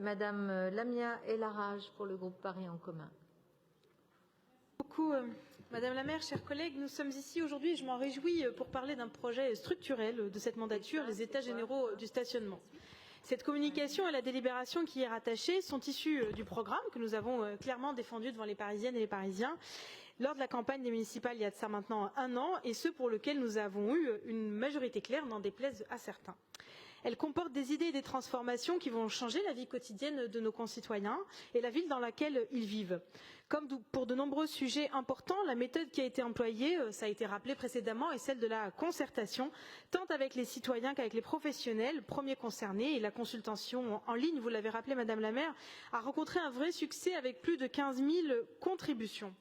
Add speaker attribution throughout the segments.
Speaker 1: Madame Lamia El Harraj pour le groupe Paris en commun.
Speaker 2: Madame la maire, chers collègues, nous sommes ici aujourd'hui et je m'en réjouis pour parler d'un projet structurel de cette mandature, les États généraux du stationnement. Cette communication et la délibération qui y est rattachée sont issues du programme que nous avons clairement défendu devant les Parisiennes et les Parisiens lors de la campagne des municipales il y a de ça maintenant 1 an, et ce pour lequel nous avons eu une majorité claire, n'en déplaise à certains. Elle comporte des idées et des transformations qui vont changer la vie quotidienne de nos concitoyens et la ville dans laquelle ils vivent. Comme pour de nombreux sujets importants, la méthode qui a été employée, ça a été rappelé précédemment, est celle de la concertation, tant avec les citoyens qu'avec les professionnels, premiers concernés, et la consultation en ligne, vous l'avez rappelé Madame la maire, a rencontré un vrai succès avec plus de 15 000 contributions.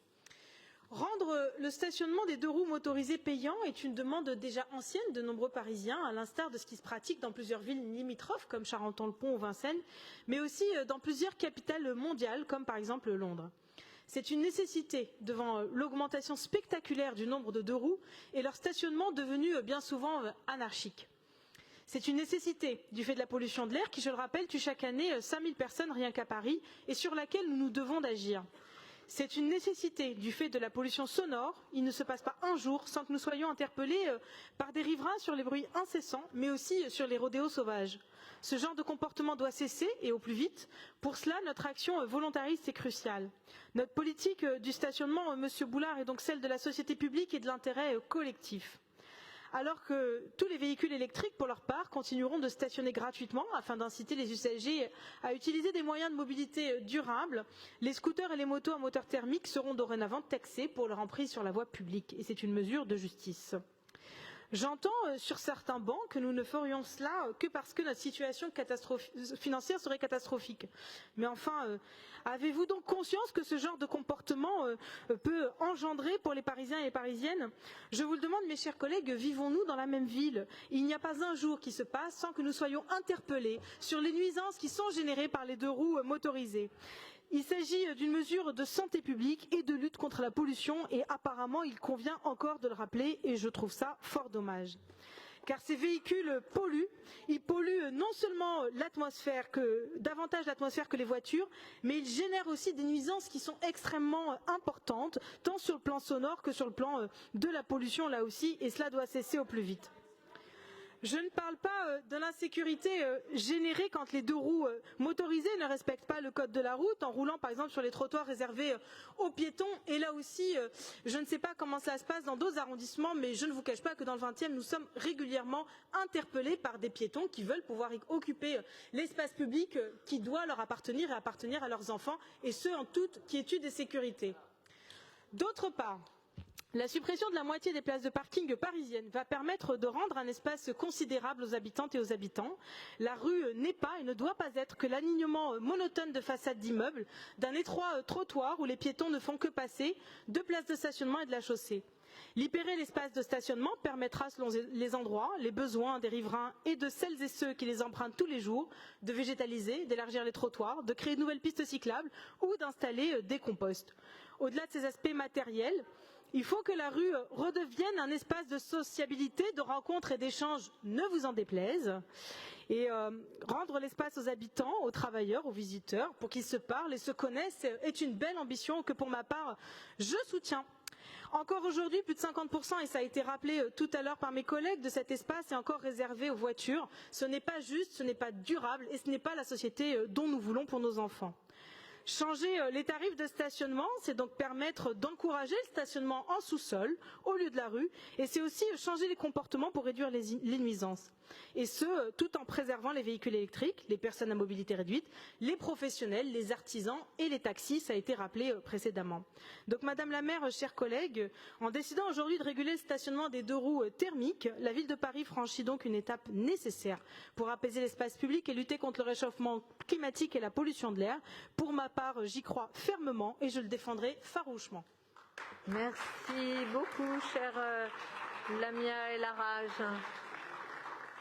Speaker 2: Rendre le stationnement des 2 roues motorisées payant est une demande déjà ancienne de nombreux Parisiens, à l'instar de ce qui se pratique dans plusieurs villes limitrophes comme Charenton-le-Pont ou Vincennes, mais aussi dans plusieurs capitales mondiales comme par exemple Londres. C'est une nécessité devant l'augmentation spectaculaire du nombre de 2 roues et leur stationnement devenu bien souvent anarchique. C'est une nécessité du fait de la pollution de l'air qui, je le rappelle, tue chaque année 5 000 personnes rien qu'à Paris et sur laquelle nous nous devons d'agir. C'est une nécessité du fait de la pollution sonore. Il ne se passe pas un jour sans que nous soyons interpellés par des riverains sur les bruits incessants, mais aussi sur les rodéos sauvages. Ce genre de comportement doit cesser et au plus vite. Pour cela, notre action volontariste est cruciale. Notre politique du stationnement, Monsieur Boulard, est donc celle de la société publique et de l'intérêt collectif. Alors que tous les véhicules électriques, pour leur part, continueront de stationner gratuitement afin d'inciter les usagers à utiliser des moyens de mobilité durables, les scooters et les motos à moteur thermique seront dorénavant taxés pour leur emprise sur la voie publique, et c'est une mesure de justice. J'entends sur certains bancs que nous ne ferions cela que parce que notre situation financière serait catastrophique. Mais enfin, avez-vous donc conscience que ce genre de comportement peut engendrer pour les Parisiens et les Parisiennes? Je vous le demande, mes chers collègues, vivons-nous dans la même ville? Il n'y a pas un jour qui se passe sans que nous soyons interpellés sur les nuisances qui sont générées par les 2 roues motorisées. Il s'agit d'une mesure de santé publique et de lutte contre la pollution et apparemment il convient encore de le rappeler et je trouve ça fort dommage. Car ces véhicules polluent, ils polluent non seulement l'atmosphère, davantage l'atmosphère que les voitures, mais ils génèrent aussi des nuisances qui sont extrêmement importantes, tant sur le plan sonore que sur le plan de la pollution là aussi, et cela doit cesser au plus vite. Je ne parle pas de l'insécurité générée quand les 2 roues motorisées ne respectent pas le code de la route en roulant par exemple sur les trottoirs réservés aux piétons. Et là aussi, je ne sais pas comment ça se passe dans d'autres arrondissements, mais je ne vous cache pas que dans le 20e, nous sommes régulièrement interpellés par des piétons qui veulent pouvoir occuper l'espace public qui doit leur appartenir et appartenir à leurs enfants, et ce en toute quiétude et sécurité. D'autre part, la suppression de la moitié des places de parking parisiennes va permettre de rendre un espace considérable aux habitantes et aux habitants. La rue n'est pas et ne doit pas être que l'alignement monotone de façades d'immeubles, d'un étroit trottoir où les piétons ne font que passer, 2 places de stationnement et de la chaussée. Libérer l'espace de stationnement permettra, selon les endroits, les besoins des riverains et de celles et ceux qui les empruntent tous les jours, de végétaliser, d'élargir les trottoirs, de créer de nouvelles pistes cyclables ou d'installer des composts. Au-delà de ces aspects matériels, il faut que la rue redevienne un espace de sociabilité, de rencontres et d'échanges, ne vous en déplaise, et rendre l'espace aux habitants, aux travailleurs, aux visiteurs, pour qu'ils se parlent et se connaissent, est une belle ambition que pour ma part, je soutiens. Encore aujourd'hui, plus de 50%, et ça a été rappelé tout à l'heure par mes collègues, de cet espace est encore réservé aux voitures. Ce n'est pas juste, ce n'est pas durable et ce n'est pas la société dont nous voulons pour nos enfants. Changer les tarifs de stationnement, c'est donc permettre d'encourager le stationnement en sous-sol au lieu de la rue, et c'est aussi changer les comportements pour réduire les nuisances. Et ce, tout en préservant les véhicules électriques, les personnes à mobilité réduite, les professionnels, les artisans et les taxis, ça a été rappelé précédemment. Donc Madame la maire, chers collègues, en décidant aujourd'hui de réguler le stationnement des 2 roues thermiques, la ville de Paris franchit donc une étape nécessaire pour apaiser l'espace public et lutter contre le réchauffement climatique et la pollution de l'air. Pour ma part, j'y crois fermement et je le défendrai farouchement.
Speaker 1: Merci beaucoup, chère Lamia El Harraj.